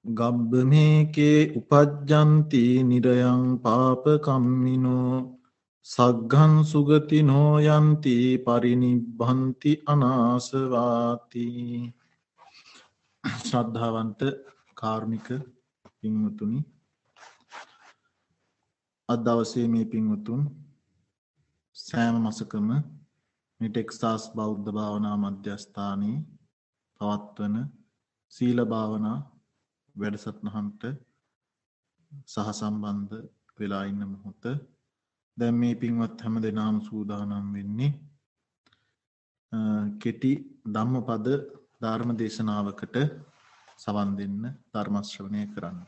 ගබ්බමේකේ උපජ්ජන්ති නිරයං පාපකම්මිනෝ සග්ගං සුගතිනෝ යන්ති පරිනිබ්බන්ති අනාසවාති. ශ්‍රද්ධාවන්ත කාර්මික පින්වතුනි, අද දවසේ මේ පින්වතුන් සෑම මසකම මේ ටෙක්සාස් බෞද්ධ භාවනා මධ්‍යස්ථානයේ පවත්වන සීල භාවනා වැඩසටහනට සහ සම්බන්ධ වෙලා ඉන්න මොහොත දැන් මේ පින්වත් හැම දෙනාම සූදානම් වෙන්නේ කෙටි ධම්මපද ධර්ම දේශනාවකට සවන් දෙන්න, ධර්ම ශ්‍රවණය කරන්න.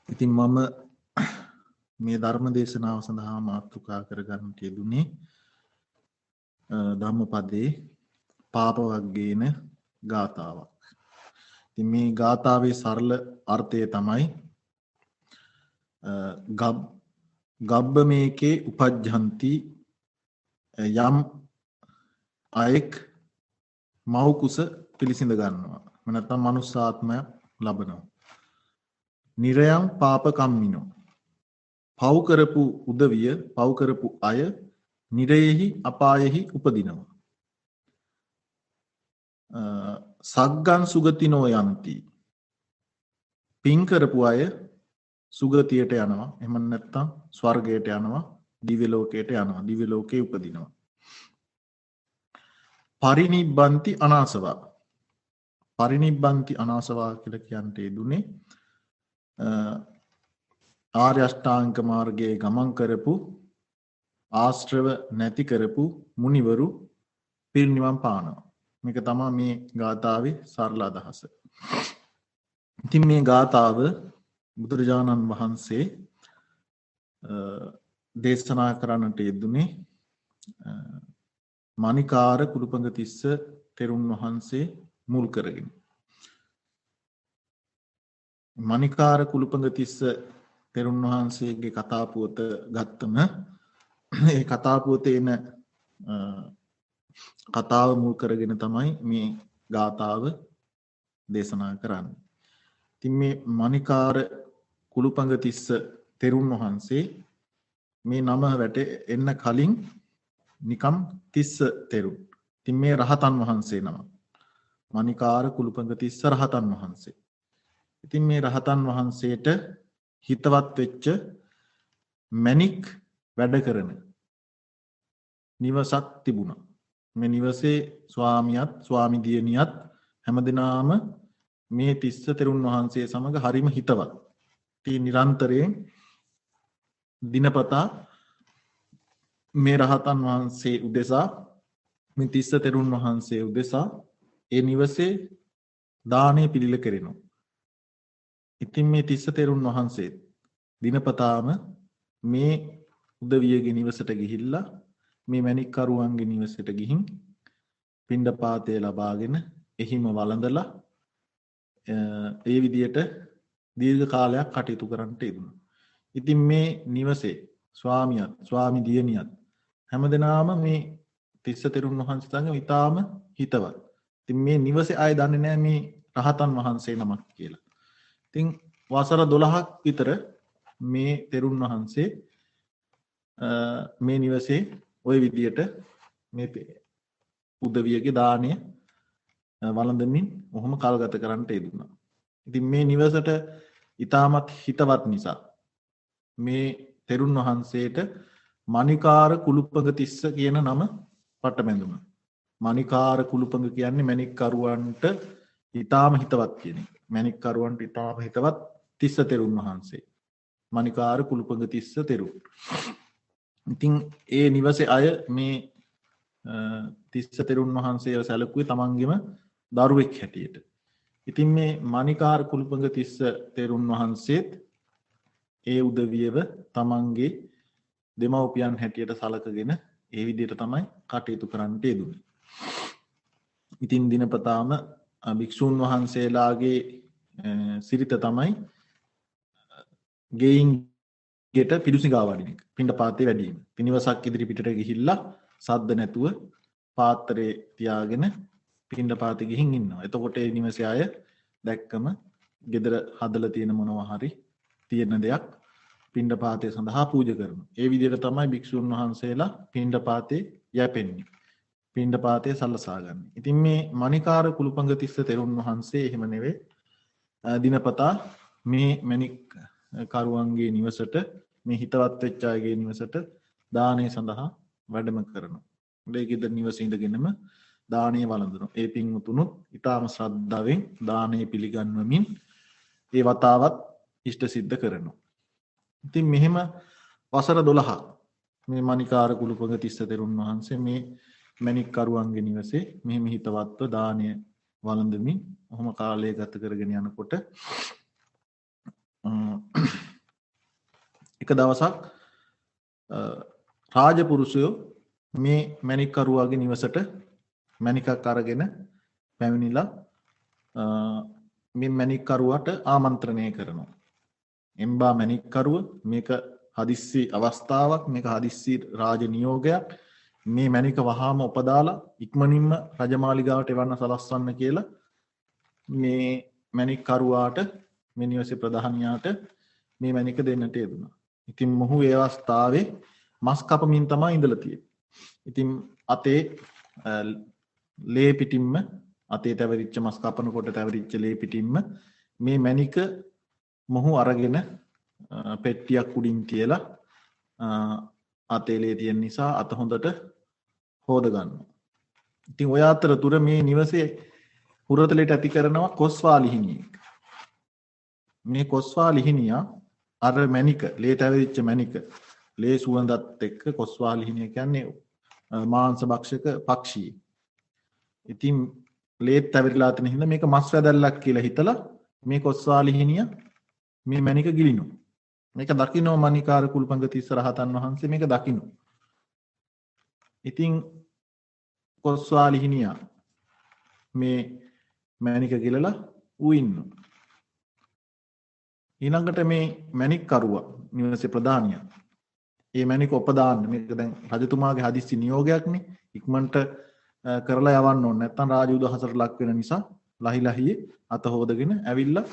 ඉතින් මම මේ ධර්ම දේශනාව සඳහා මාතෘකා කරගන්නට යෙදුනේ ධම්මපදයේ පාප වග්ගේන ගාථාවක්. ඉතින් මේ ගාථාවේ සරල අර්ථය තමයි ගබ්බමේකේ උපජ්ජන්ති, යම් අයෙක් මව් කුස පිළිසිඳ ගන්නවා, නැත්නම් මනුස්සාත්මයක් ලබනවා. නිරයං පාපකම්මිනෝ, පව් කරපු උදවිය, පව් කරපු අය නිරයෙහි අපායෙහි උපදිනවා. සග්ගං සුගතිනෝ යන්ති, පින් කරපු අය සුගතියට යනවා, එහෙම නැත්නම් ස්වර්ගයට යනවා, දිව්‍ය ලෝකයට යනවා, දිව්‍ය ලෝකේ උපදිනවා. පරිනිබ්බන්ති අනාසවා, පරිනිබ්බන්ති අනාසවා කියලා කියන්ට යෙදුනේ ආර්ය අෂ්ටාංග මාර්ගයේ ගමන් කරපු, ආශ්‍රව නැති කරපු මුනිවරු පිරිනිවන් පානවා. මේක තමයි මේ ගාථාවේ සරල අදහස. ඉතින් මේ ගාථාව බුදුරජාණන් වහන්සේ දේශනා කරන්නට යෙදුනේ මණිකාර කුරුපඟතිස්ස තෙරුන් වහන්සේ මුල් කරගෙන. මණිකාර කුරුපඟතිස්ස තෙරුන් වහන්සේගේ කතා පුවත ගත්තම ඒ කතා පුවතේ එන කතාව මුල් කරගෙන තමයි මේ ගාථාව දේශනා කරන්නේ. ඉතින් මේ මණිකාර කුළුපඟතිස්ස තෙරුන් වහන්සේ මේ නම එන්න කලින් නිකම් තිස්ස තෙරුන්. ඉතින් මේ රහතන් වහන්සේ නම මණිකාර කුළුපඟතිස්ස රහතන් වහන්සේ. ඉතින් මේ රහතන් වහන්සේට හිතවත් වෙච්ච මණික් වැඩ කරන නිවසක් තිබුණා. මේ නිවසේ ස්වාමියාත් ස්වාමි දියණියත් හැමදෙනාම මේ තිස්ස තෙරුන් වහන්සේ සමග හරිම හිතවත්. ඉතින් නිරන්තරයෙන් දිනපතා මේ රහතන් වහන්සේ උදෙසා, මේ තිස්ස තෙරුන් වහන්සේ උදෙසා ඒ නිවසේ දානය පිළිල කෙරෙනවා. ඉතින් මේ තිස්ස තෙරුන් වහන්සේ දිනපතාම මේ උදවියගේ නිවසට ගිහිල්ලා මේ මණික්කරුවන්ගේ නිවසට ගිහින් පිණ්ඩපාතය ලබාගෙන එහිම වළඳලා ඒ විදියට දීර්ඝ කාලයක් කටයුතු කරන්නට යෙදුණා. ඉතින් මේ නිවසේ ස්වාමියාත් ස්වාමි දියණියත් හැමදෙනාම මේ තිස්ස තෙරුන් වහන්සේ ළඟ ඉතාම හිතවත්. ඉතින් මේ නිවසේ අය දන්නේ නැහැ මේ රහතන් වහන්සේ නමක් කියලා. ඉතින් වසර 12ක් විතර මේ තෙරුන් වහන්සේ මේ නිවසේ ওই විදියට මේ උදවියගේ දාණය වළඳමින් ඔහොම කල් ගත කරන්නට යෙදුණා. ඉතින් මේ නිවසට ඊටමත් හිතවත් නිසා මේ තෙරුන් වහන්සේට මණිකාර කුළුපඟතිස්ස කියන නම පටබැඳුණා. මණිකාර කුළුපඟ කියන්නේ මණික්කරුවන්ට ඊටම හිතවත් කියන එක. මණික්කරුවන්ට ඊටම හිතවත් තිස්ස තෙරුන් වහන්සේ. මණිකාර කුළුපඟතිස්ස තෙරුන්. ඉතින් ඒ නිවසේ අය මේ තිස්ස තෙරුන් වහන්සේව සැලකුවේ තමන්ගේම දරුවෙක් හැටියට. ඉතින් මේ මණිකාර කුළුපඟතිස්ස තෙරුන් වහන්සේත් ඒ උදවියව තමන්ගේ දෙමව්පියන් හැටියට සලකගෙන ඒ විදිහට තමයි කටයුතු කරන්නට යෙදුනේ. ඉතින් දිනපතාම භික්ෂූන් වහන්සේලාගේ සිරිත තමයි ගෙයින් ගෙට පිඬුසිඟා වඩින එක. පිණ්ඩපාතේ වැඩීම. පිනිවසක් ඉදිරි පිටට ගිහිල්ලා සද්ද නැතුව පාත්‍රේ තියාගෙන පිණ්ඩපාතේ ගිහින් ඉන්නවා. එතකොට ඒ නිවසේ අය දැක්කම ගෙදර හදලා තියෙන මොනවා හරි තියෙන දෙයක් පිණ්ඩපාතය සඳහා පූජා කරනවා. ඒ විදිහට තමයි භික්ෂුන් වහන්සේලා පිණ්ඩපාතේ යැපෙන්නේ. පිණ්ඩපාතය සලසා ගන්න. ඉතින් මේ මණිකාර කුළුපඟතිස්ස තෙරුන් වහන්සේ එහෙම නෙවෙයි. දිනපතා මේ මණික් කරුවන්ගේ නිවසට මේ හිතවත් වෙච්ච අයගේ නිවසට දානය සඳහා වැඩම කරනවා. ඒ ගෙදර නිවසේ ඉඳගෙනම දානය වළඳනවා. ඒ පින්වතුනුත් ඊටාම ශ්‍රද්ධාවෙන් දානය පිළිගන්වමින් ඒ වතාවත් ඉෂ්ට සිද්ධ කරනවා. ඉතින් මෙහෙම වසර 12ක් මේ මණිකාර කුළුපඟතිස්ස තෙරුන් වහන්සේ මේ මණික් කරුවන්ගේ නිවසේ මෙහෙම හිතවත්ව දානය වළඳමින් ඔහොම කාලය ගත කරගෙන යනකොට එක දවසක් රාජපුරුෂයෝ මේ මණික් කරුවාගේ නිවසට මණිකක් අරගෙන පැමිණිලා මේ මණික් කරුවාට ආමන්ත්‍රණය කරනවා. එම්බා මණික් කරුව මේක හදිස්සි අවස්ථාවක්, මේක හදිස්සි රාජ නියෝගයක්. මේ මණික වහාම උපදාලා ඉක්මනින්ම රජමාලිගාවට එවන්න සලස්වන්න කියලා මේ මණික් කරුවාට මේ නිවසේ ප්‍රධානියාට මේ මණික දෙන්නට යෙදුණා. ඉතින් මොහු ඒ අවස්ථාවේ මස් කපමින් තමයි ඉඳලා තියෙන්නේ. ඉතින් අතේ ලේ පිටින්ම අතේ තැවරිච්ච මස් කපනකොට තැවරිච්ච ලේ පිටින්ම මේ මණික මොහු අරගෙන පෙට්ටියක් උඩින් තියලා අතේ ලේ තියෙන නිසා අත හොඳට හොද ගන්නවා. ඉතින් ඔය අතරතුර මේ නිවසේ හුරතලෙට ඇති කරනවා කොස්වාලිහිණියෙක්. මේ කොස්වාලිහිණියා අර මණික ලේ තැවරිච්ච මණික ලේ සුවඳත් එක්ක කොස්වාලිහිණිය කියන්නේ මාංශ භක්ෂක පක්ෂී. ඉතින් ලේත් තැවරිලා තියෙන හින්දා මේක මස් වැදල්ලක් කියලා හිතලා මේ කොස්වාලිහිණිය මේ මණික ගිලිනවා. මේක දකින්න මණිකාර කුළුපඟතිස්ස රහතන් වහන්සේ මේක දකින්න. ඉතින් කොස්වාලිහිණිය මේ මණික ගිලලා ඌ ඉන්නවා. ඊළඟට මේ මණික් කරුවා නිවසේ ප්‍රධානියා මේ මණික උපදාන්න මේක දැන් රජතුමාගේ හදිස්සි නියෝගයක්නේ ඉක්මනට කරලා යවන්න ඕනේ නැත්නම් රාජ උදහසට ලක් වෙන නිසා ලහි ලහියේ අත හොදගෙන ඇවිල්ලා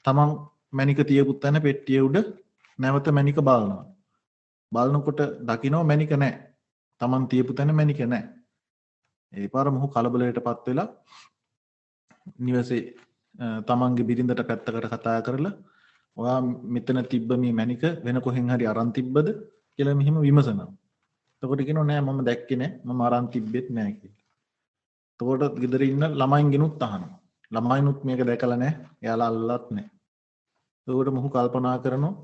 තමන් මණික තියපු තැන පෙට්ටිය උඩ නැවත මණික බලනවා. බලනකොට දකින්න මණික නැහැ. තමන් තියපු තැන මණික නැහැ. ඒ පාර මොහු කලබලයටපත් වෙලා නිවසේ තමන්ගේ බිරිඳට පැත්තකට කතා කරලා ඔයා මෙතන තිබ්බ මේ මණික වෙන කොහෙන් හරි අරන් තිබ්බද කියලා මෙහිම විමසනවා. එතකොට කියනවා නෑ මම දැක්කේ නෑ මම අරන් තිබ්බෙත් නෑ කියලා. එතකොට ගෙදර ඉන්න ළමයින් ගෙනුත් අහනවා. ළමයිනුත් මේක දැකලා නෑ. එයාලා අල්ලලත් නෑ. එතකොට මොහු කල්පනා කරනවා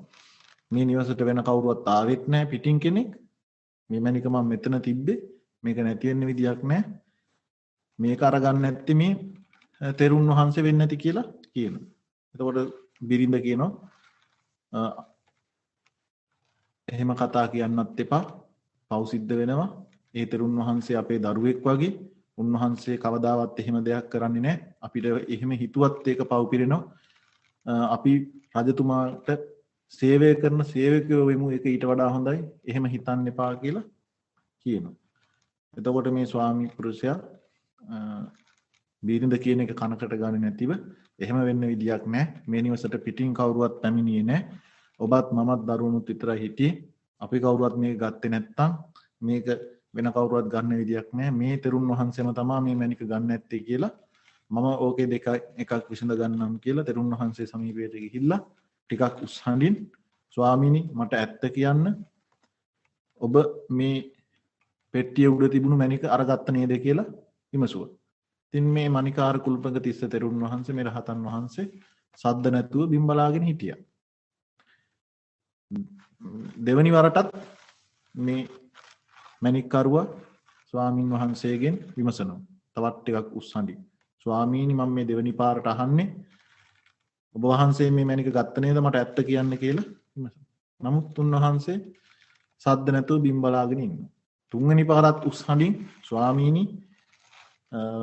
මේ නිවසට වෙන කවුරුවත් ආවෙත් නෑ පිටින් කෙනෙක්. මේ මණික මම මෙතන තිබ්බේ මේක නැති වෙන්න විදියක් නෑ. මේක අරගන්න නැත්තේ මේ තෙරුන් වහන්සේ වෙන්නේ නැති කියලා කියනවා. එතකොට බිරිඳ කියනවා එහෙම කතා කියන්නත් එපා. පව් සිද්ධ වෙනවා. ඒ තෙරුන් වහන්සේ අපේ දරුවෙක් වගේ. උන්වහන්සේ කවදාවත් එහෙම දෙයක් කරන්නේ නැහැ. අපිට එහෙම හිතුවත් ඒක පව් පිරෙනවා. අපි රජතුමාට සේවය කරන සේවකයෝ වෙමු. ඒක ඊට වඩා හොඳයි. එහෙම හිතන්න එපා කියලා කියනවා. එතකොට මේ ස්වාමි පුරුෂයා බිරිඳ කියන එක කනකට ගන්නේ නැතිව එහෙම වෙන්න විදියක් නැහැ. මේ නිවසට පිටින් කවුරුවත් පැමිණියේ නැහැ. ඔබත් මමත් දරුවනුත් විතරයි හිටියේ. අපි කවුරුවත් මේක ගත්තේ නැත්තම් මේක වෙන කවුරුවත් ගන්න විදියක් නැහැ. මේ තෙරුන් වහන්සේම තමයි මේ මණික ගන්න නැත්තේ කියලා මම ඕකේ දෙක එකක් විසඳ ගන්නම් කියලා තෙරුන් වහන්සේ සමීපයට ගිහිල්ලා ටිකක් උස්හඬින් ස්වාමීනි මට ඇත්ත කියන්න ඔබ මේ පෙට්ටිය උඩ තිබුණු මණික අරගත්ත නේද කියලා විමසුවා. ඉතින් මේ මණිකාර කුළුපඟතිස්ස තෙරුන් වහන්සේ මේ රහතන් වහන්සේ සද්ද නැතුව බිම් බලාගෙන හිටියා. දෙවනි වරටත් මේ මණික් කරුවා ස්වාමින් වහන්සේගෙන් විමසනවා. තවත් ටිකක් උස්සහඬින්. ස්වාමීනි මම මේ දෙවනි පාරට අහන්නේ ඔබ වහන්සේ මේ මණික ගත්ත නේද මට ඇත්ත කියන්න කියලා විමසනවා. නමුත් උන්වහන්සේ සද්ද නැතුව බිම් බලාගෙන ඉන්නවා. තුන්වෙනි පාරත් උස්සහඬින් ස්වාමීනි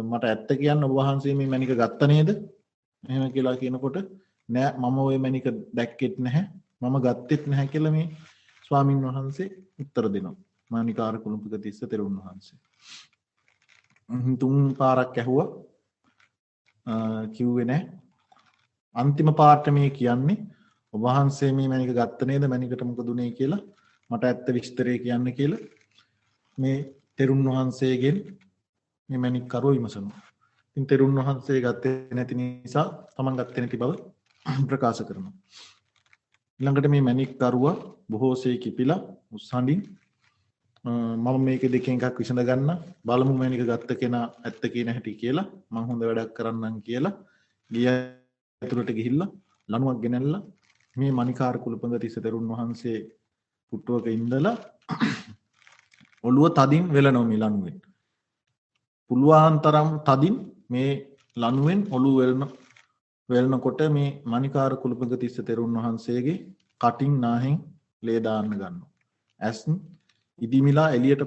මට ඇත්ත කියන්න ඔබ වහන්සේ මේ මණික ගත්ත නේද? එහෙම කියලා කියනකොට නෑ මම ওই මණික දැක්කෙත් නැහැ. මම ගත්තෙත් නැහැ කියලා මේ ස්වාමින් වහන්සේ උත්තර දෙනවා. මණිකාර කුළුපඟතිස්ස තෙරුන් වහන්සේ. තුන් පාරක් ඇහුවා. කිව්වේ නැහැ. අන්තිම පාර්ට මේ කියන්නේ ඔබ වහන්සේ මේ මැනික ගත්ත නේද මැනිකට මොකද උනේ කියලා මට ඇත්ත විස්තරය කියන්න කියලා මේ තෙරුන් වහන්සේගෙන් මේ මැනික් කරුව විමසනවා. ඉතින් තෙරුන් වහන්සේ ගත්තේ නැති නිසා තමන් ගත්තේ නැති බව ප්‍රකාශ කරනවා. ඊළඟට මේ මැනික් කරුවා බොහෝසේ කිපිලා උස්සහඬින් මම මේක දෙකෙන් එකක් විසඳ ගන්න බලමු මැනික ගත්ත කෙනා ඇත්ත කියන හැටි කියලා මම හොඳ වැඩක් කරන්නම් කියලා ගිය ඇතුළට ගිහිල්ලා ලණුවක් ගෙනල්ලා මේ මණිකාර කුලපඟ තිස්ස තෙරුන් වහන්සේ පුටුවක ඉඳලා ඔළුව තදින් වෙලනවා මේ ලණුවෙන්. පුළුවන් තරම් තදින් මේ ලණුවෙන් ඔළුව වෙලනකොට මේ මණිකාර කුලපඟ තිස්ස තෙරුන් වහන්සේගේ කටින් නාහෙන් ලේ දාන්න ගන්නවා. ඇස් ඉදිමිලා එළියට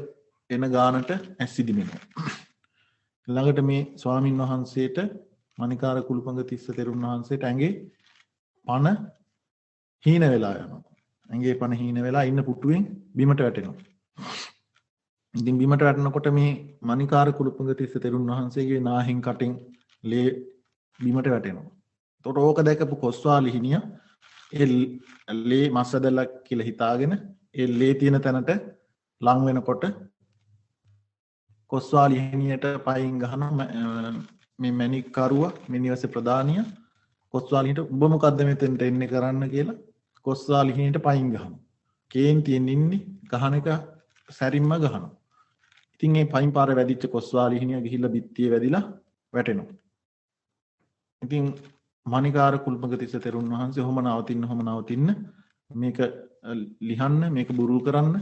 එන ගානට ඇස් ඉදිමිනවා. ළඟට මේ ස්වාමින් වහන්සේට මණිකාර කුලපඟ තිස්ස තෙරුන් වහන්සේට ඇඟේ පණ හීන වෙලා යනවා. ඇඟේ පණ හීන වෙලා ඉන්න පුටුවෙන් බිමට වැටෙනවා. ඉතින් බිමට වැටෙනකොට මේ මණිකාර කුලපඟ තිස්ස තෙරුන් වහන්සේගේ නාහින් කටින් ලේ බිමට වැටෙනවා. එතකොට ඕක දැකපු කොස්වාලිහිනිය ඒ ලේ මස් ඇදලා කියලා හිතාගෙන ඒ ලේ තියෙන තැනට ලං වෙනකොට කොස්වාලිහිනියට පයින් ගහන මේ මැණික් කරුවා මේ නිවසේ ප්‍රධානිය කොස්වාලිහිට උඹ මොකද්ද මෙතෙන්ට එන්නේ කරන්න කියලා කොස්වාලිහිනියට පයින් ගහනවා. කේන්තියෙන් ඉන්නේ ගහන එක සැරින්ම ගහනවා. ඉතින් මේ පයින් පාරේ වැදිච්ච කොස්වාලිහිනිය ගිහිල්ලා බිත්තියේ වැදිලා වැටෙනවා. ඉතින් මණිකාර කුලපඟ තිස්ස තෙරුන් වහන්සේ ඔහොම නවතින්න මේක ලිහන්න මේක බුරු කරන්න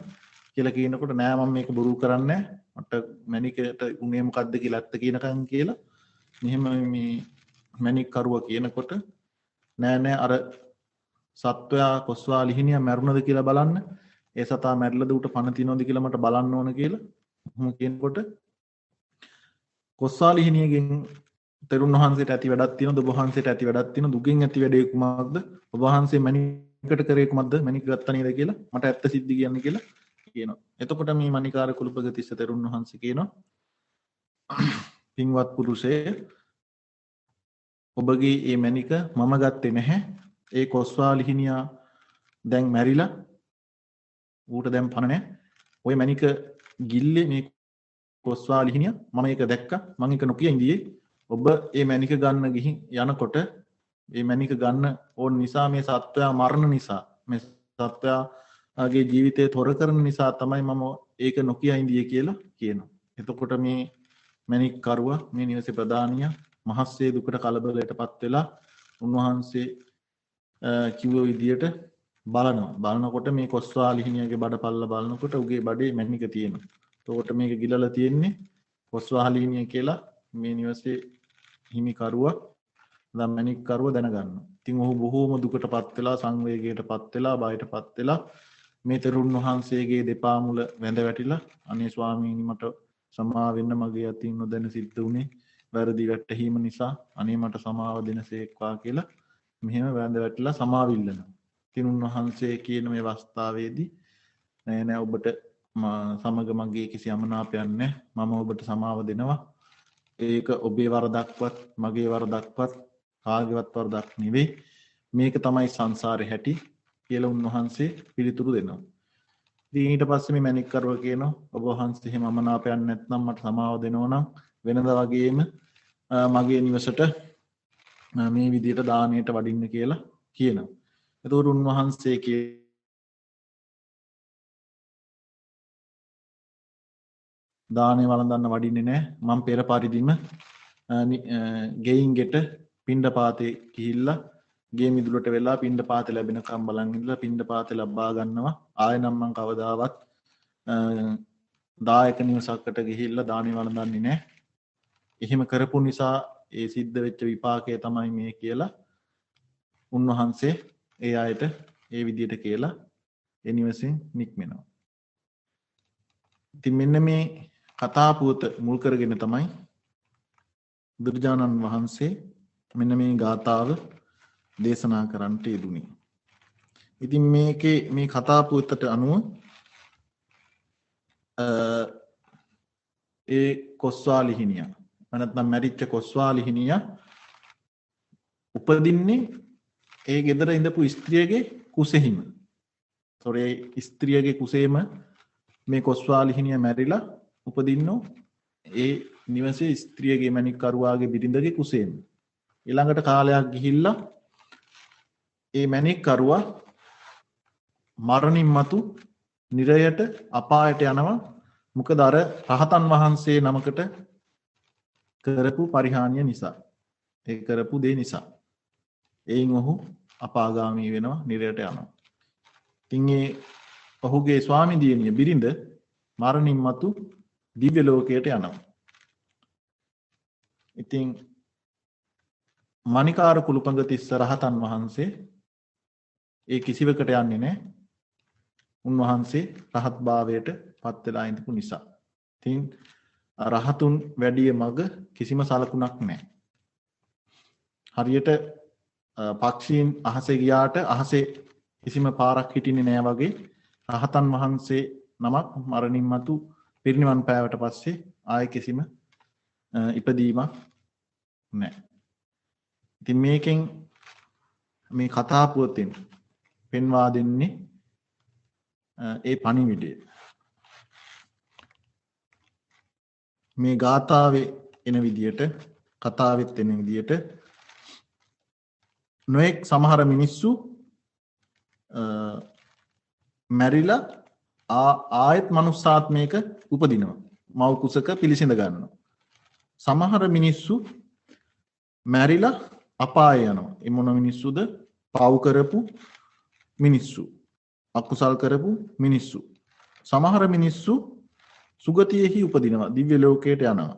කියලා කියනකොට නෑ මම මේක බුරු කරන්නේ මට මැණිකට උනේ මොකද්ද කියලා ඇත්ත කියනකම් කියලා මෙහෙම මේ මැණික් කරුවා කියනකොට නෑ අර සත්වයා කොස්වාලිහිනිය මැරුණද කියලා බලන්න ඒ සතා මැරිලාද උට පණ තියනවද කියලා මට බලන්න ඕන කියලා මොහොම කියනකොට කොස්වාලිහිනියගෙන් තෙරුන් වහන්සේට ඇති වැඩක් තියෙනවද ඔබ වහන්සේට ඇති වැඩක් තියෙනවද දුකින් ඇති වැඩේ කුමක්ද ඔබ වහන්සේ මැණිකට කරේ කුමක්ද මැණික ගත්තා නේද කියලා මට ඇත්ත සිද්ධි කියන්න කියලා කියනවා. එතකොට මේ මණිකාර කුලපඟ තිස්ස තෙරුන් වහන්සේ කියනවා පින්වත් පුරුෂය ඔබගේ මේ මැණික මම ගත්තේ නැහැ. ඒ කොස්වාලිහිනියා දැන් මැරිලා ඌට දැන් පණ නැහැ. ওই මැණික ගිල්ලේ මේ කොස්වාලිහිනිය මම ඒක දැක්කා. මම ඒක නොකිය ඉඳියේ ඔබ මේ මැණික ගන්න ගිහින් යනකොට මේ මැණික ගන්න ඕන නිසා මේ සත්වයා මරණ නිසා මේ සත්වයාගේ ජීවිතය තොර කරන නිසා තමයි මම ඒක නොකිය ඉඳියේ කියලා කියනවා. එතකොට මේ මැණික් කරුවා මේ නිවසේ ප්‍රධානිය මහස්සේ දුකට කලබලයටපත් වෙලා උන්වහන්සේ කිව්ව විදියට බලනකොට මේ කොස්වාලිහිනියගේ බඩ පල්ල බලනකොට උගේ බඩේ මැණික තියෙනවා. එතකොට මේක ගිලලා තියෙන්නේ කොස්වාලිහිනිය කියලා මේ නිවසේ හිමි කරුවා දැන් මැණික් කරුවා දැනගන්නවා. ඉතින් ඔහු බොහෝම දුකටපත් වෙලා සංවේගයටපත් වෙලා බයටපත් වෙලා මේ තෙරුන් වහන්සේගේ දෙපා මුල වැඳ වැටිලා අනේ ස්වාමීනි මට සමාව වෙන්න මගේ අතින් නොදැන සිද්ධ වුණේ වැරදි වැටහීම නිසා අනේ මට සමාව දෙනසේක්වා කියලා මෙහෙම වැඳ වැටිලා සමාව ඉල්ලනවා. ඉතින් උන්වහන්සේ කියන මේ අවස්ථාවේදී නෑ ඔබට සමග මගේ කිසි අමනාපයක් නැහැ. මම ඔබට සමාව දෙනවා. ඒක ඔබේ වරදක්වත් මගේ වරදක්වත් කාගේවත් වරදක් නෙවෙයි. මේක තමයි සංසාරේ හැටි කියලා උන්වහන්සේ පිළිතුරු දෙනවා. ඉතින් ඊට පස්සේ මේ මැණික් කරුවා කියනවා ඔබ වහන්සේ එහෙම අමනාපයක් නැත්නම් මට සමාව දෙනවා නම් වෙනදා වගේම මගේ නිවසට මේ විදියට දාණයට වඩින්න කියලා කියනවා. එතකොට උන්වහන්සේ දානේ වළඳන්න වඩින්නේ නැහැ. මම පෙර පරිදිම ගෙයින් ගෙට පිණ්ඩපාතේ ගිහිල්ලා ගේ මිදුලට වෙලා පිණ්ඩපාතේ ලැබෙනකම් බලන් ඉඳලා පිණ්ඩපාතේ ලබා ගන්නවා. ආයෙ නම් මම කවදාවත් දායක නිවසකට ගිහිල්ලා දානේ වළඳන්නේ නැහැ. එහෙම කරපු නිසා ඒ සිද්ධ වෙච්ච විපාකය තමයි මේ කියලා උන්වහන්සේ ඒ අයට ඒ විදියට කියලා ඒ නිවසෙන් නික්මෙනවා. ඉතින් මෙන්න මේ කතා පුවත මුල් කරගෙන තමයි බුදුරජාණන් වහන්සේ මෙන්න මේ ගාථාව දේශනා කරන්නට යෙදුනේ. ඉතින් මේකේ මේ කතා පුවතට අනුව ඒ කොස්වාලිහිනිය නැත්නම් මැරිච්ච කොස්වාලිහිනිය උපදින්නේ ඒ ගෙදර ඉඳපු ස්ත්‍රියගේ කුසෙහිම. තොරේ ස්ත්‍රියගේ කුසේම මේ කොස්වාලිහිනිය මැරිලා උපදින්නෝ ඒ නිවසේ ස්ත්‍රියගේ මැණික්කරුවාගේ බිරිඳගේ කුසේම. ඊළඟට කාලයක් ගිහිල්ලා ඒ මැණික්කරුවා මරණින් මතු නිරයට අපායට යනවා. මොකද අර රහතන් වහන්සේ නමකට කරපු පරිහානිය නිසා. ඒ කරපු දේ නිසා. එයින් ඔහු අපාගාමී වෙනවා, නිරයට යනවා. ඉතින් ඒ ඔහුගේ ස්වාමි දියණිය බිරිඳ මරණින් මතු දිව්‍ය ලෝකයට යනවා. ඉතින් මණිකාර කුලපඟතිස්ස රහතන් වහන්සේ ඒ කිසිවකට යන්නේ නැහැ. උන්වහන්සේ රහත් භාවයට පත් වෙලා ඉඳපු නිසා. ඉතින් රහතුන් වැඩිය මග කිසිම සලකුණක් නැහැ. හරියට පක්ෂීන් අහසේ ගියාට අහසේ කිසිම පාරක් හිටින්නේ නැහැ වගේ රහතන් වහන්සේ නමක් මරණින් මතු පිරිනිවන් පෑවට පස්සේ ආයේ කිසිම ඉපදීමක් නැහැ. ඉතින් මේකෙන් මේ කතා පුවතෙන් පෙන්වා දෙන්නේ ඒ පණිවිඩය. මේ ගාථාවේ එන විදියට කතාවෙත් එන විදියට නොඑක් සමහර මිනිස්සු මැරිලා ආයෙත් මනුස්සාත්මයක උපදිනවා. මව් කුසක පිළිසිඳ ගන්නවා. සමහර මිනිස්සු මැරිලා අපාය යනවා. ඒ මොන මිනිස්සුද? පව් කරපු මිනිස්සු, අකුසල් කරපු මිනිස්සු. සමහර මිනිස්සු සුගතියෙහි උපදිනවා, දිව්‍ය ලෝකයට යනවා.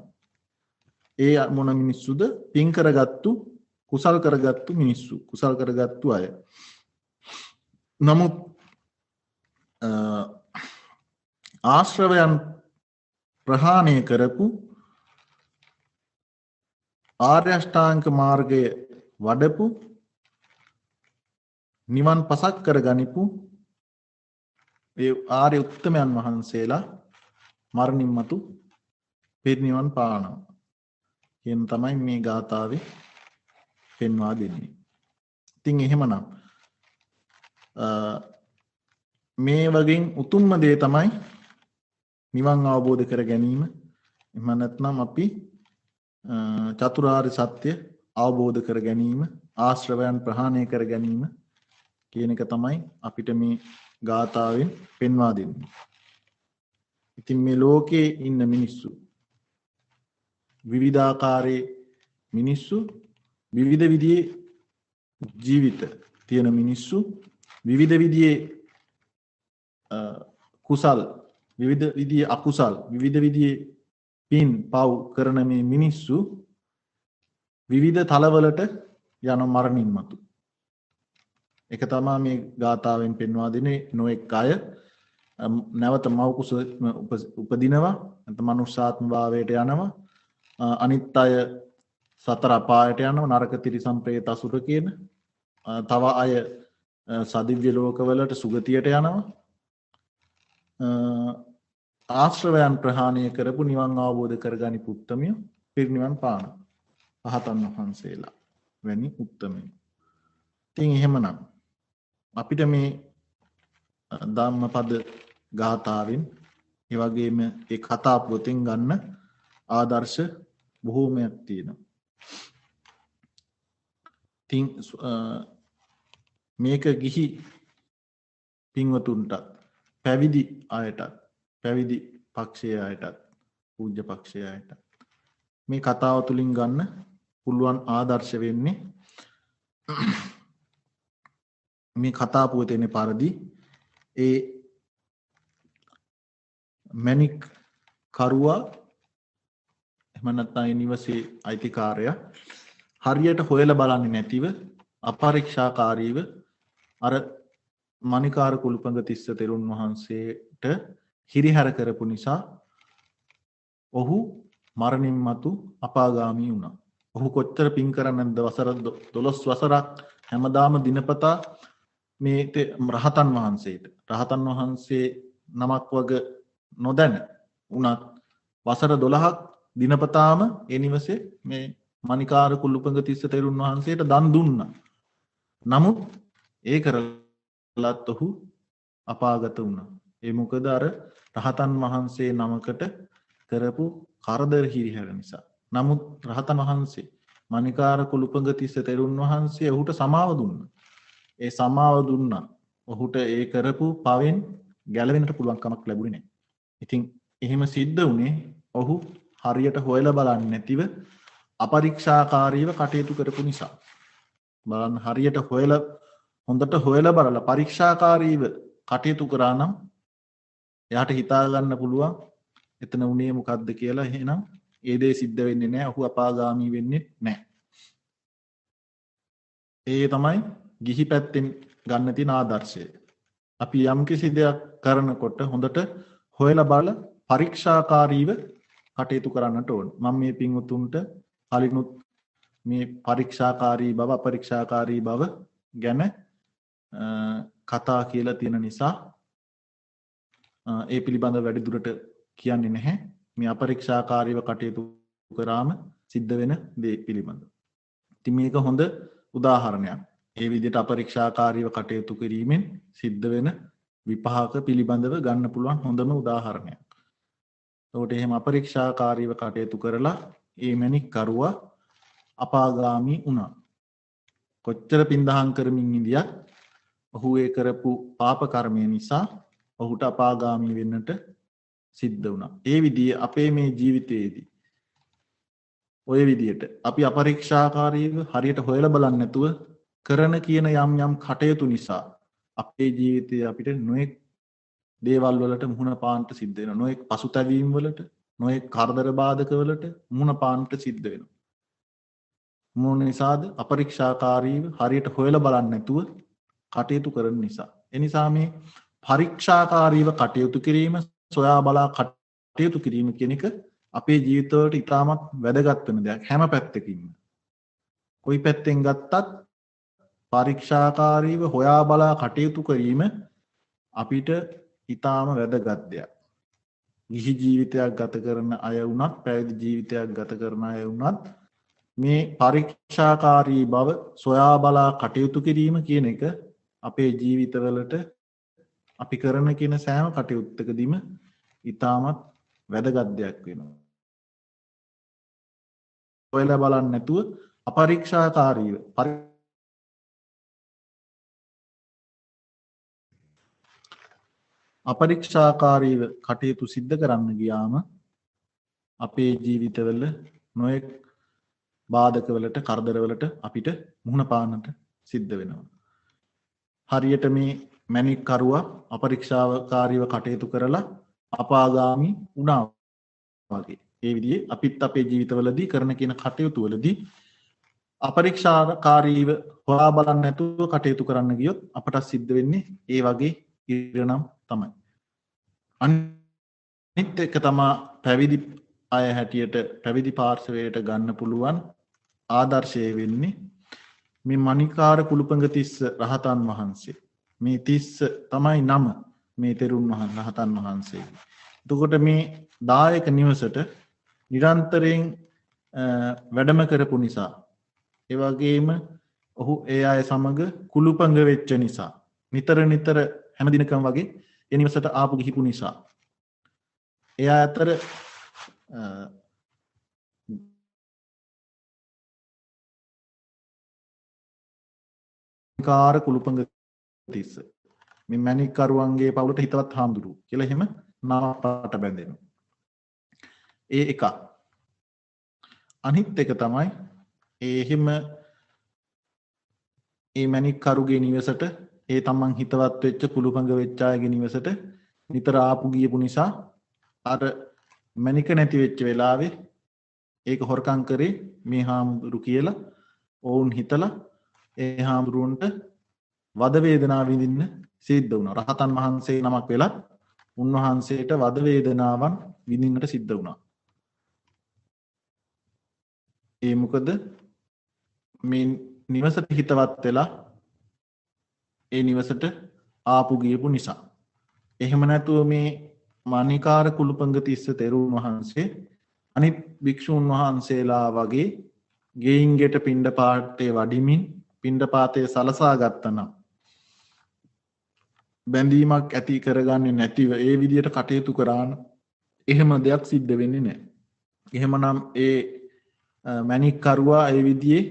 ඒ මොන මිනිස්සුද? පින් කරගත්තු, කුසල් කරගත්තු මිනිස්සු, කුසල් කරගත්තු අය. නමුත් ආශ්‍රවයන් ප්‍රහාණය කරපු, ආර්ය අෂ්ටාංග මාර්ගය වඩපු, නිවන් පසක් කර ගනිපු ඒ ආර්ය උත්තමයන් වහන්සේලා මරණින් මතු පිරිනිවන් පානවා කියන තමයි මේ ගාථාවේ පෙන්වා දෙන්නේ. ඉතින් එහෙමනම් මේ වගේ උතුම්ම දේ තමයි නිවන් අවබෝධ කර ගැනීම. එහෙම නැත්නම් අපි චතුරාර්ය සත්‍ය අවබෝධ කර ගැනීම, ආශ්‍රවයන් ප්‍රහාණය කර ගැනීම කියන එක තමයි අපිට මේ ගාථාවෙන් පෙන්වා දෙන්නේ. ඉතින් මේ ලෝකේ ඉන්න මිනිස්සු, විවිධාකාරයේ මිනිස්සු, විවිධ විදිහේ ජීවිත තියෙන මිනිස්සු, විවිධ විදිහේ කුසල්, විවිධ විදිහේ අකුසල්, විවිධ විදිහේ පින් පව් කරන මේ මිනිස්සු විවිධ තලවලට යන මරණින් මතු. ඒක තමයි මේ ගාථාවෙන් පෙන්වා දෙන්නේ. නොඑක් අය නැවත මව් කුස උපදිනවා, නැත්නම් මනුෂ්‍යාත්ම භාවයට යනවා. අනිත් අය සතර අපායට යනවා, නරක තිරිසන් ප්‍රේත අසුර කියන. තව අය සදිව්‍ය ලෝකවලට සුගතියට යනවා. ආශ්‍රවයන් ප්‍රහාණය කරපු, නිවන් අවබෝධ කරගනිපු උත්තමිය පිරිනිවන් පාන රහතන් වහන්සේලා වැනි උත්තමිය. ඉතින් එහෙමනම් අපිට මේ ධම්මපද ගාථාවෙන් ඒ වගේම ඒ කතා පොතෙන් ගන්න ආදර්ශ බොහෝමයක් තියෙනවා. ඉතින් මේක ගිහි පින්වතුන්ට, පැවිදි අයටත්, පැවිදි පක්ෂයේ අයටත්, පූජ්‍ය පක්ෂයේ අයටත් මේ කතාව තුලින් ගන්න පුළුවන් ආදර්ශ වෙන්නේ මේ කතා පුවතේ පරිදි ඒ මැණික් කරුවා එහෙම නැත්නම් ඒ නිවසේ අයිතිකාරයා හරියට හොයලා බලන්නේ නැතිව, අපරීක්ෂාකාරීව අර මණිකාර කුලපඟතිස්ස තෙරුන් වහන්සේට හිරිහැර කරපු නිසා ඔහු මරණින් මතු අපාගාමී වුණා. ඔහු කොච්චර පින් කරන්නද? වසර 12 වසරක් හැමදාම දිනපතා මේ රහතන් වහන්සේ නමක් වග නොදැන උනත් වසර 12ක් දිනපතාම ඒ නිවසේ මේ මණිකාර කුළුපඟ තිස්ස තෙරුන් වහන්සේට දන් දුන්නා. නමුත් ඒ කරලත් ඔහු අපාගත වුණා. ඒ මොකද අර රහතන් වහන්සේ නමකට කරපු කරදර හිරිහැර නිසා. නමුත් රහතන් වහන්සේ මණිකාර කුළුපඟ තිස්ස තෙරුන් වහන්සේ ඔහුට සමාව දුන්නා. ඒ සමාව දුන්නා. ඔහුට ඒ කරපු පවෙන් ගැලවෙන්නට පුළුවන් කමක් ලැබුණේ නැහැ. ඉතින් එහෙම සිද්ධ වුණේ ඔහු හරියට හොයලා බලන්නේ නැතිව අපරීක්ෂාකාරීව කටයුතු කරපු නිසා. බලන්න හරියට හොඳට හොයලා බලලා පරීක්ෂාකාරීව කටයුතු කරා නම් එයාට හිතා ගන්න පුළුවන් එතන උනේ මොකද්ද කියලා. එහෙනම් ඒ දේ සිද්ධ වෙන්නේ නැහැ. ඔහු අපාගාමී වෙන්නේ නැහැ. ඒ තමයි ගිහි පැත්තෙන් ගන්න තියෙන ආදර්ශය. අපි යම් කිසි දෙයක් කරනකොට හොඳට හොයලා බලලා පරීක්ෂාකාරීව කටයුතු කරන්නට ඕන. මම මේ පින්වුතුන්ට කලිනුත් මේ පරීක්ෂාකාරී බව අපරීක්ෂාකාරී බව ගැන කතා කියලා තියෙන නිසා ඒ පිළිබඳව වැඩි දුරට කියන්නේ නැහැ. මේ අපරීක්ෂාකාරීව කටයුතු කරාම සිද්ධ වෙන දේ පිළිබඳව. ඉතින් මේක හොඳ උදාහරණයක්. ඒ විදිහට අපරීක්ෂාකාරීව කටයුතු කිරීමෙන් සිද්ධ වෙන විපාක පිළිබඳව ගන්න පුළුවන් හොඳම උදාහරණයක්. ඒකට එහෙම අපරීක්ෂාකාරීව කටයුතු කරලා ඒ මැණික් කරුවා අපාගාමී වුණා. කොච්චර පින්දහම් කරමින් ඉඳියත් ඔහු ඒ කරපු පාප කර්මය නිසා ඔහුට අපාගාමී වෙන්නට සිද්ධ වුණා. ඒ විදිහේ අපේ මේ ජීවිතයේදී ඔය විදිහට අපි අපරීක්ෂාකාරීව හරියට හොයලා බලන්නේ නැතුව කරන කියන යම් කටයුතු නිසා අපේ ජීවිතයේ අපිට නොඑක් දේවල් වලට මුහුණ පාන්නට සිද්ධ වෙනවා. නොඑක් පසුතැවීම් වලට, නොඑක් කරදර බාධක වලට මුහුණ පාන්නට සිද්ධ වෙනවා. මොන නිසාද? අපරීක්ෂාකාරීව හරියට හොයලා බලන්නේ නැතුව කටයුතු කරන නිසා. ඒ නිසා මේ පරීක්ෂාකාරීව කටයුතු කිරීම, සොයා බලා කටයුතු කිරීම කියන එක අපේ ජීවිතවලට ඉතාමත් වැදගත් වෙන දෙයක් හැම පැත්තකින්ම. කොයි පැත්තෙන් ගත්තත් පරීක්ෂාකාරීව හොයා බලා කටයුතු කිරීම අපිට ඉතාම වැදගත් දෙයක්. ගිහි ජීවිතයක් ගත කරන අය වුණත්, පැවිදි ජීවිතයක් ගත කරන අය වුණත් මේ පරීක්ෂාකාරී බව සොයා බලා කටයුතු කිරීම කියන එක අපේ ජීවිතවලට අපි කරන කියන සෑම කටයුත්තකදීම ඉතාමත් වැදගත් දෙයක් වෙනවා. හොයලා බලන්නේ නැතුව අපරීක්ෂාකාරීව අපරීක්ෂාකාරීව කටයුතු සිද්ධ කරන්න ගියාම අපේ ජීවිතවල නොයෙක් බාධකවලට, කරදරවලට අපිට මුහුණ පාන්නට සිද්ධ වෙනවා. හරියට මේ මැණික් කරුවා අපරීක්ෂාකාරීව කටයුතු කරලා අපාගාමී වුණා වගේ. ඒ විදිහේ අපිත් අපේ ජීවිතවලදී කරන කියන කටයුතු වලදී අපරීක්ෂාකාරීව හොයා බලන්න නැතුව කටයුතු කරන්න ගියොත් අපට සිද්ධ වෙන්නේ ඒ වගේ ඉරණම් තමයි. අනිත් එක තමයි පැවිදි අය හැටියට පැවිදි පාර්ශවයට ගන්න පුළුවන් ආදර්ශය වෙන්නේ මේ මණිකාර කුළුපඟ තිස්ස රහතන් වහන්සේ. මේ තිස්ස තමයි නම මේ තෙරුන් රහතන් වහන්සේ. එතකොට මේ දායක නිවසට නිරන්තරයෙන් වැඩම කරපු නිසා, ඒ වගේම ඔහු ඒ අය සමග කුළුපඟ වෙච්ච නිසා, නිතර හැම දිනකම වගේ ඒ නිවසට ආපු ගිහිපු නිසා, එයා අතර මණිකාර කුළුපඟ තිස්ස මේ මැණික් කරුවන්ගේ පවුලට හිතවත් හාමුදුරුවෝ කියලා එහෙම නමකට බැඳෙනවා. ඒ එකක්. අනිත් එක තමයි එහෙම මේ මැණික් කරුගේ නිවසට ඒ තමන් හිතවත් වෙච්ච කුළුපඟ වෙච්ච අයගේ නිවසට නිතර ආපු ගියපු නිසා අර මැණික නැති වෙච්ච වෙලාවේ ඒක හොරකම් කරේ මේ හාමුදුරු කියලා ඕන් හිතලා ඒ හාමුදුරුවන්ට වද වේදනාව විඳින්න සිද්ධ වුණා. රහතන් වහන්සේ නමක් වෙලා උන්වහන්සේට වද වේදනාවන් විඳින්නට සිද්ධ වුණා. ඒ මොකද මේ නිවසට හිතවත් වෙලා ඒ නිවසට ආපු ගියපු නිසා. එහෙම නැතුව මේ මණිකාර කුළුපඟ තිස්ස තෙරුන් වහන්සේ අනිත් භික්ෂුන් වහන්සේලා වගේ ගෙයින් ගෙට පිණ්ඩපාතේ වඩිමින් පිණ්ඩපාතේ සලසා ගත්තනම් බැඳීමක් ඇති කරගන්නේ නැතිව ඒ විදිහට කටයුතු කරාන එහෙම දෙයක් සිද්ධ වෙන්නේ නැහැ. එහෙමනම් ඒ මැණික්කරුවා ඒ විදිහේ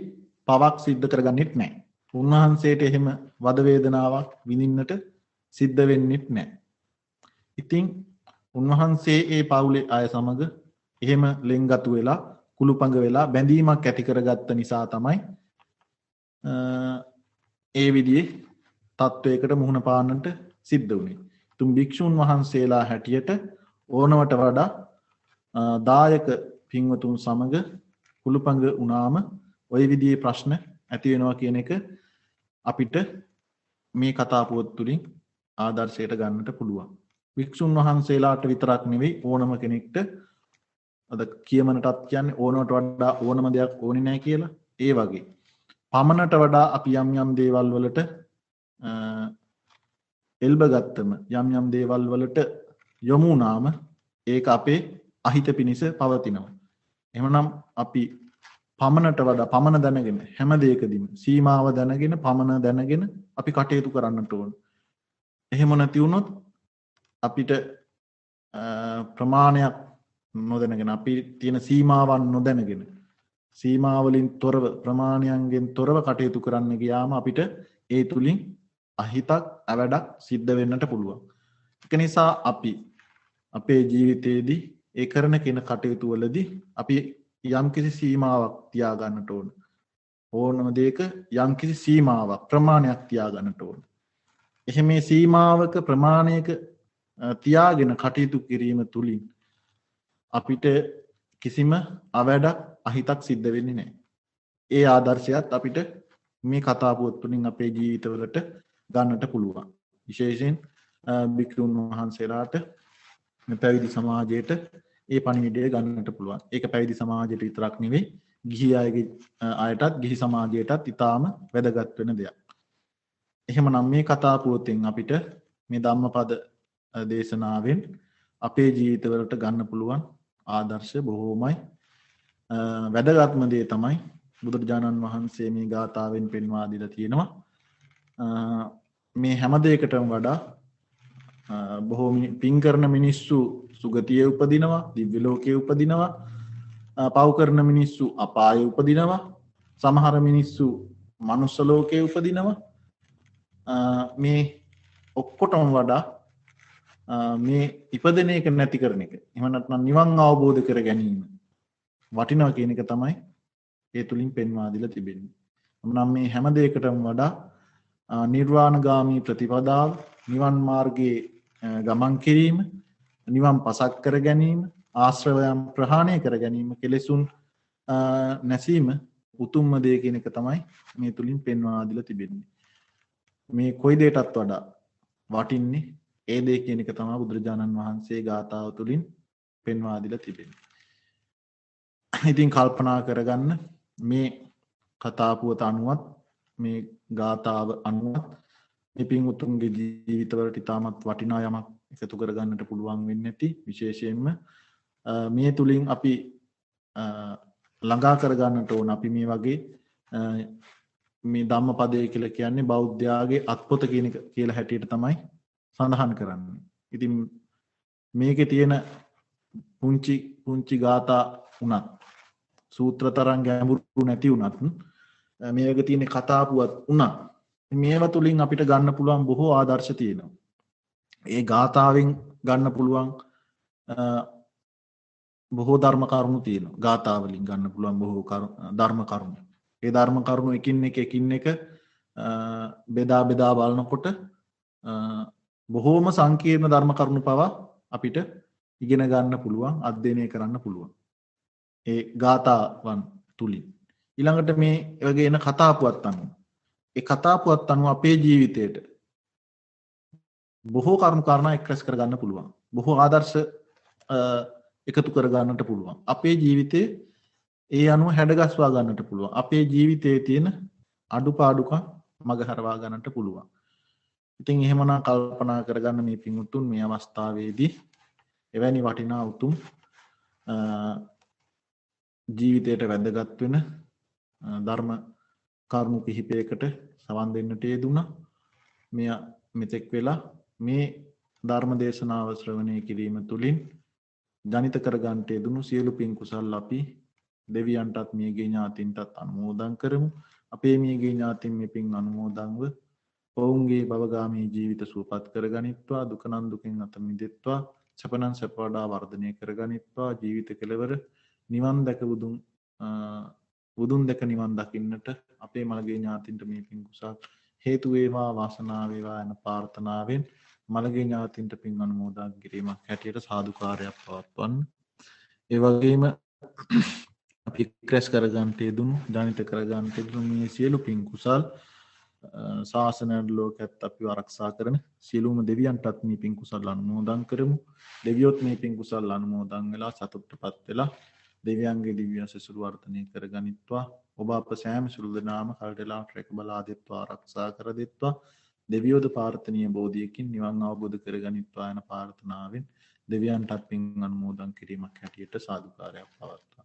පවක් සිද්ධ කරගන්නෙත් නැහැ. උන්වහන්සේට එහෙම වද වේදනාවක් විඳින්නට සිද්ධ වෙන්නෙත් නැහැ. ඉතින් උන්වහන්සේ ඒ පවුලේ අය සමග එහෙම ලෙන්ගතු වෙලා කුළුපඟ වෙලා බැඳීමක් ඇති කරගත්ත නිසා තමයි ඒ විදිහේ තත්වයකට මුහුණ පාන්නට සිද්ධ වුණේ. තුන් භික්ෂුන් වහන්සේලා හැටියට ඕනවට වඩා දායක පින්වතුන් සමග කුළුපඟ වුණාම ওই විදිහේ ප්‍රශ්න ඇති වෙනවා කියන එක අපිට මේ කතා පුවත් තුලින් ආදර්ශයට ගන්නට පුළුවන්. භික්ෂුන් වහන්සේලාට විතරක් නෙවෙයි ඕනම කෙනෙක්ට අද කියමනටත් කියන්නේ ඕනවට වඩා ඕනම දෙයක් ඕනේ නැහැ කියලා. ඒ වගේ පමණට වඩා අපි යම් දේවල් වලට එල්බ ගත්තම යම් දේවල් වලට යොමු වුණාම ඒක අපේ අහිත පිනිස පවතිනවා. එහෙමනම් අපි පමණට වඩා පමණ දැනගෙන හැම දෙයකදීම සීමාව දැනගෙන පමණ දැනගෙන අපි කටයුතු කරන්නට ඕන. එහෙම නැති වුණොත් අපිට ප්‍රමාණයක් නොදැනගෙන අපි තියෙන සීමාවන් නොදැනගෙන සීමාවලින් තොරව ප්‍රමාණයන්ගෙන් තොරව කටයුතු කරන්න ගියාම අපිට ඒ තුලින් අහිතක් අවඩක් සිද්ධ වෙන්නට පුළුවන්. ඒක නිසා අපි අපේ ජීවිතයේදී ඒ කරන කෙන කටයුතු වලදී අපි යම්කිසි සීමාවක් තියා ගන්නට ඕන. ඕනම දෙයක යම්කිසි සීමාවක් ප්‍රමාණයක් තියා ගන්නට ඕන. එහෙම මේ සීමාවක ප්‍රමාණයක තියාගෙන කටයුතු කිරීම තුලින් අපිට කිසිම අවඩක් අහිතක් සිද්ධ වෙන්නේ නැහැ. ඒ ආදර්ශයත් අපිට මේ කතා පුවත් තුලින් අපේ ජීවිතවලට ගන්නට පුළුවන්. විශේෂයෙන් භික්ෂුන් වහන්සේලාට පැවිදි සමාජයට ඒ පණිවිඩය ගන්නට පුළුවන්. ඒක පැවිදි සමාජයට විතරක් නෙවෙයි ගිහි අයගේ අයටත් ගිහි සමාජයටත් ඊටාම වැදගත් වෙන දෙයක්. එහෙමනම් මේ කතා පුවතෙන් අපිට මේ ධම්මපද දේශනාවෙන් අපේ ජීවිතවලට ගන්න පුළුවන් ආදර්ශ බොහෝමයි. වැදගත්ම දේ තමයි බුදුරජාණන් වහන්සේ මේ ගාථාවෙන් පෙන්වා දීලා තියෙනවා. මේ හැම දෙයකටම වඩා බොහෝ පින් කරන මිනිස්සු සුගතියේ උපදිනවා, දිව්‍ය ලෝකයේ උපදිනවා. පව් කරන මිනිස්සු අපායේ උපදිනවා. සමහර මිනිස්සු මනුස්ස ලෝකයේ උපදිනවා. මේ ඔක්කොටම වඩා මේ ඉපදෙන එක නැති කරන එක. එහෙම නැත්නම් නිවන් අවබෝධ කර ගැනීම වටිනවා කියන එක තමයි ඒ තුලින් පෙන්වා දීලා තිබෙන්නේ. නම් මේ හැම දෙයකටම වඩා නිර්වාණගාමී ප්‍රතිපදාව, නිවන් මාර්ගයේ ගමන් කිරීම, නිවන් පසක් කර ගැනීම, ආශ්‍රවයන් ප්‍රහාණය කර ගැනීම, කෙලෙසුන් නැසීම උතුම්ම දේ කියන එක තමයි මේ තුලින් පෙන්වා දීලා තිබෙන්නේ. මේ කොයි දෙයකටත් වඩා වටින්නේ ඒ දේ කියන එක තමයි බුදුරජාණන් වහන්සේ ගාථාව තුලින් පෙන්වා දීලා තිබෙන්නේ. ඉතින් කල්පනා කරගන්න මේ කතා පුවත අනුවත් මේ ගාථාව අනුවත් මේ පින් උතුම්ගේ ජීවිතවලට ඉතාමත් වටිනා යමක් එකතු කරගන්නට පුළුවන් වෙන්නේ නැති. විශේෂයෙන්ම මේ තුලින් අපි ළඟා කරගන්නට ඕන අපි මේ වගේ මේ ධම්මපදය කියලා කියන්නේ බෞද්ධයාගේ අත්පොත කියන එක කියලා හැටියට තමයි සඳහන් කරන්නේ. ඉතින් මේකේ තියෙන පුංචි ගාථා උනත් සූත්‍ර තරම් ගැඹුරු නැති උනත් මේක තියෙන කතා පුවත් උනත් මේවා තුලින් අපිට ගන්න පුළුවන් බොහෝ ආදර්ශ තියෙනවා. ඒ ගාථාවෙන් ගන්න පුළුවන් බොහෝ ධර්ම කරුණු තියෙනවා. ගාථා වලින් ගන්න පුළුවන් බොහෝ ධර්ම කරුණු. ඒ ධර්ම කරුණු එකින් එක බෙදා බලනකොට බොහෝම සංකීර්ණ ධර්ම කරුණු පවා අපිට ඉගෙන ගන්න පුළුවන්, අධ්‍යයනය කරන්න පුළුවන්. ඒ ගාථාවන් තුලින්. ඊළඟට මේ වගේ එන කතාපුවත් අනුව ඒ කතාපුවත් අනුව අපේ ජීවිතයට බොහෝ කරුණු කාරණා එක්රැස් කර ගන්න පුළුවන්. බොහෝ ආදර්ශ එකතු කර ගන්නට පුළුවන්. අපේ ජීවිතේ ඒ අනුව හැඩගස්වා ගන්නට පුළුවන්. අපේ ජීවිතයේ තියෙන අඩුපාඩුකම් මගහරවා ගන්නට පුළුවන්. ඉතින් එහෙමනම් කල්පනා කරගන්න මේ පින්වුතුන් මේ අවස්ථාවේදී එවැනි වටිනා උතුම් ජීවිතයට වැදගත් වෙන ධර්ම කරුණු කිහිපයකට සවන් දෙන්නට යෙදුණා. මෙය මෙතෙක් වෙලා මේ ධර්ම දේශනාව ශ්‍රවණය කිරීම තුළින් ජනිත කරගන්නට යෙදුණු සියලු පින් කුසල් අපි දෙවියන්ටත් මියගිය ඥාතීන්ටත් අනුමෝදන් කරමු. අපේ මියගිය ඥාතීන් මේ පින් අනුමෝදන්ව ඔවුන්ගේ භවගාමී ජීවිත සුවපත් කරගනිත්වා, දුක නම් දුකින් අත මිදෙත්වා, සැප නම් සැප වඩා වර්ධනය කරගනිත්වා, ජීවිත කෙලවර නිවන් දැක බුදුන් දැක නිවන් දකින්නට අපේ මළගේ ඥාතීන්ට මේ පින් කුසල් හේතු වේවා, වාසනාව වේවා යන ප්‍රාර්ථනාවෙන් මළගේ ඥාතීන්ට පින් අනුමෝදන් කිරීමක් හැටියට සාදුකාරයක් පවත්වන්න. ඒ වගේම අපි ක්‍රැස් කරගන්නට යෙදුණු, ජනිත කරගන්නට යෙදුණු මේ සියලු පින් කුසල් ශාසනයට ලෝකයත් අපිව ආරක්ෂා කරන සියලුම දෙවියන්ටත් මේ පින් කුසල් අනුමෝදන් කරමු. දෙවියොත් මේ පින් කුසල් අනුමෝදන් වෙලා සතුටටපත් වෙලා දෙවියන්ගේ දිව්‍ය සසුරු වර්ධනය කරගනිත්වා. ඔබ අප සෑම සියලු දෙනාම කල්ටලාට රැක බලා දෙත්වා, ආරක්ෂා කර දෙත්වා. දෙවියෝද ප්‍රාර්ථනීය බෝධියකින් නිවන් අවබෝධ කරගනිත්වා යන ප්‍රාර්ථනාවෙන් දෙවියන්ටත් පින් අනුමෝදන් කිරීමක් හැටියට සාදුකාරයක් පවත්වනවා.